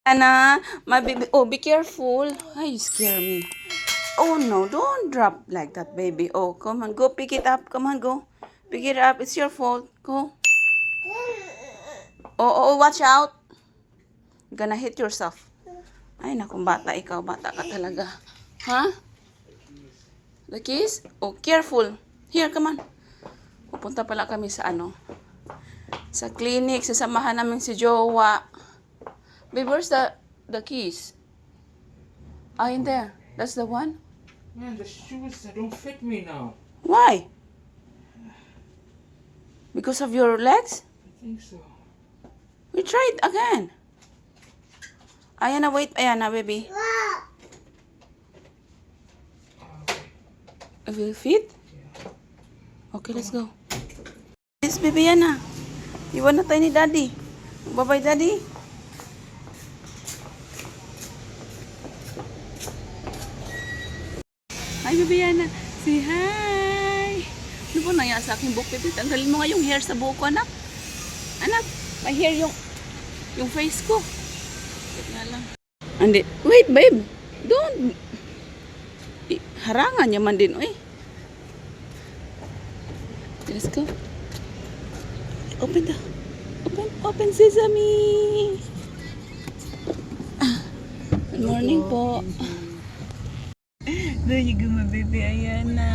Anna, my baby. Oh, be careful. Ay, you scare me. Oh no, don't drop like that, baby. Oh, come on, go pick it up. Come on, go. Pick it up. It's your fault. Go. Oh, watch out. You're gonna hit yourself. Ay, naku, bata ikaw. Bata ka talaga. Huh? The keys? Oh, careful. Here, come on. Pupunta pala kami sa sa clinic. Sasamahan namin si Jowa. Babe, where's the keys? Ah, in there. That's the one? Man, the shoes that don't fit me now. Why? Because of your legs? I think so. We tried again. Ayan na, wait. Ayan na, baby. Will it fit? Okay, let's go. Yes, baby, yan na. Iwan na tayo ni Daddy. Bye-bye, Daddy. Hi, baby, yan na. Say hi. Ano po nangyari sa aking buhok, baby? Tanggalin mo nga yung hair sa buhok ko, anak. Anak, may hair yung face ko. Wait nga lang. Andi, wait, babe. Don't. Harangan niya man din, oy. Let's go. Open the. Open sesame. Good morning po. There you go, my baby. Ayan na.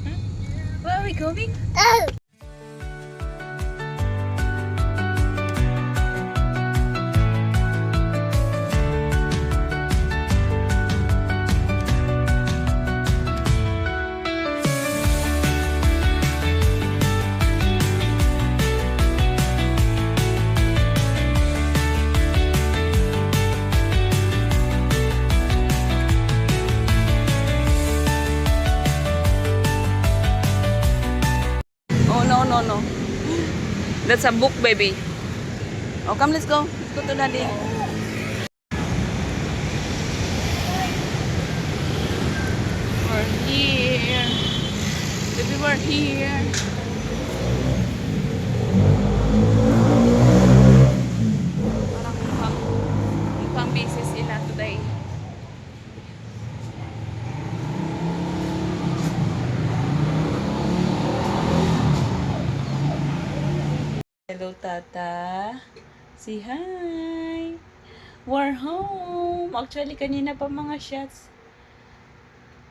Huh? Where are we going? No. That's a book, baby. Oh, come, let's go. Let's go to Daddy. We're here. Baby, we're here. Parang mukhang busy sila today. Hello, Tata. Say hi. We're home. Actually, kanina pa mga shots.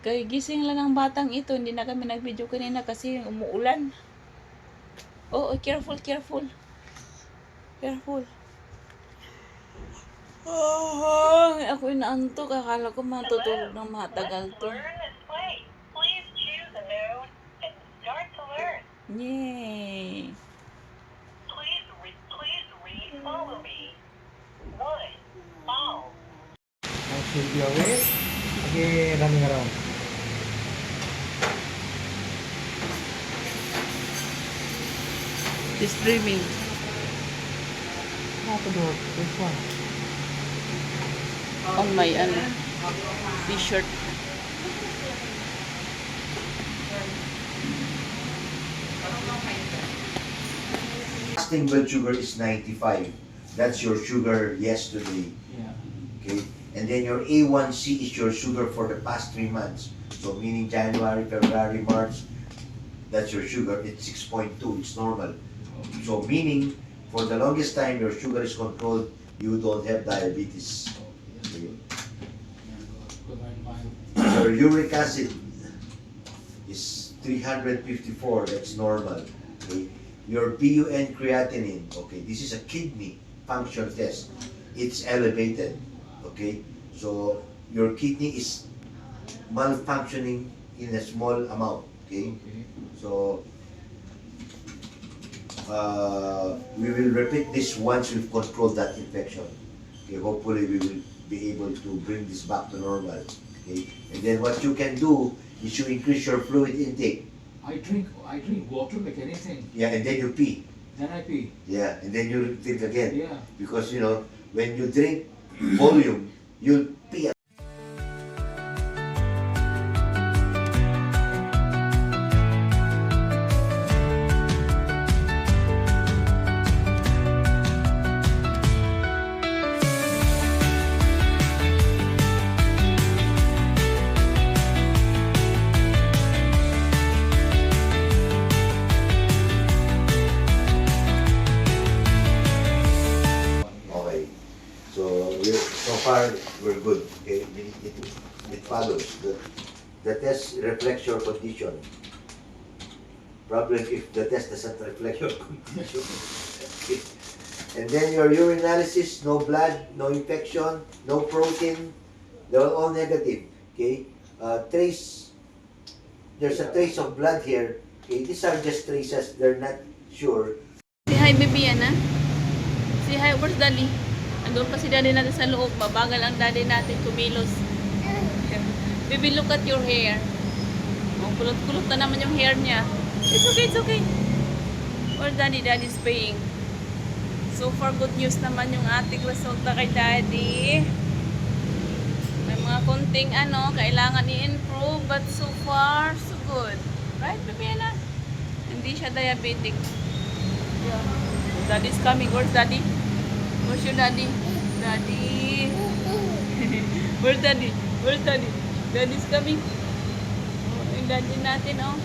Kaya gising lang ang batang ito. Hindi na kami nag-video kanina kasi umuulan. Oh, careful. Careful. Oh, ako inaantok. Akala ko matutulog ng matagal to. Yay. Follow me. 1. Fall. I should be awake. Okay, running around. She's dreaming. How to do it? This one. On my t-shirt. Fasting blood sugar is 95. That's your sugar yesterday. Yeah. Okay? And then your A1C is your sugar for the past 3 months. So meaning January, February, March, that's your sugar. It's 6.2. It's normal. So meaning for the longest time your sugar is controlled, you don't have diabetes. Okay? Your uric acid is 354. That's normal. Okay? Your BUN creatinine, okay, this is a kidney function test. It's elevated, okay? So your kidney is malfunctioning in a small amount, okay? So we will repeat this once we've controlled that infection. Okay, hopefully we will be able to bring this back to normal. Okay, and then what you can do is you increase your fluid intake. I drink water like anything. Yeah, and then you pee. Then I pee. Yeah, and then you drink again. Yeah. Because when you drink volume, you'll pee. far, we're good. Okay? It follows. The test reflects your condition. Problem if the test doesn't reflect your condition. Okay. And then your urinalysis, no blood, no infection, no protein, they're all negative. Okay? There's a trace of blood here. Okay? These are just traces, they're not sure. Say hi, baby, Ana. Say hi, where's daddy? Andun pa si daddy natin sa loob. Babagal ang daddy natin kumilos. Baby, look at your hair. Oh, kulot-kulot na naman yung hair niya. It's okay, it's okay. Where's daddy? Daddy's paying. So far, good news naman yung ating resulta kay daddy. May mga konting kailangan i-improve, but so far, so good. Right, baby, Ana? Hindi siya diabetic. Yeah. Daddy's coming. Where's daddy? Where's your daddy? Daddy. Where's daddy? Where's daddy? Daddy's coming. Oh, yung daddy natin, oh.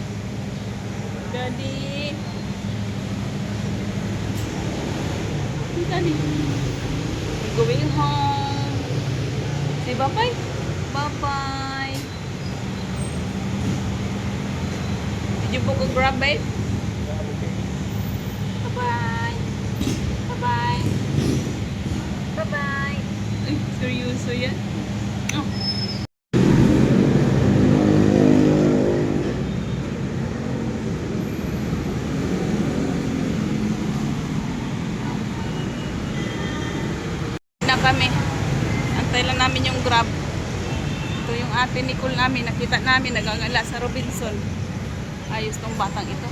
Daddy. Hey, daddy. We're going home. Say bye-bye. Bye-bye. Did you book a Grab, babe? Bye-bye. Bye-bye. Bye-bye. Ay, seryoso yan? Oh. Na kami. Antay lang namin yung Grab. Ito yung ate Nicole namin. Nakita namin, nagagala sa Robinson. Ayos tong batang ito.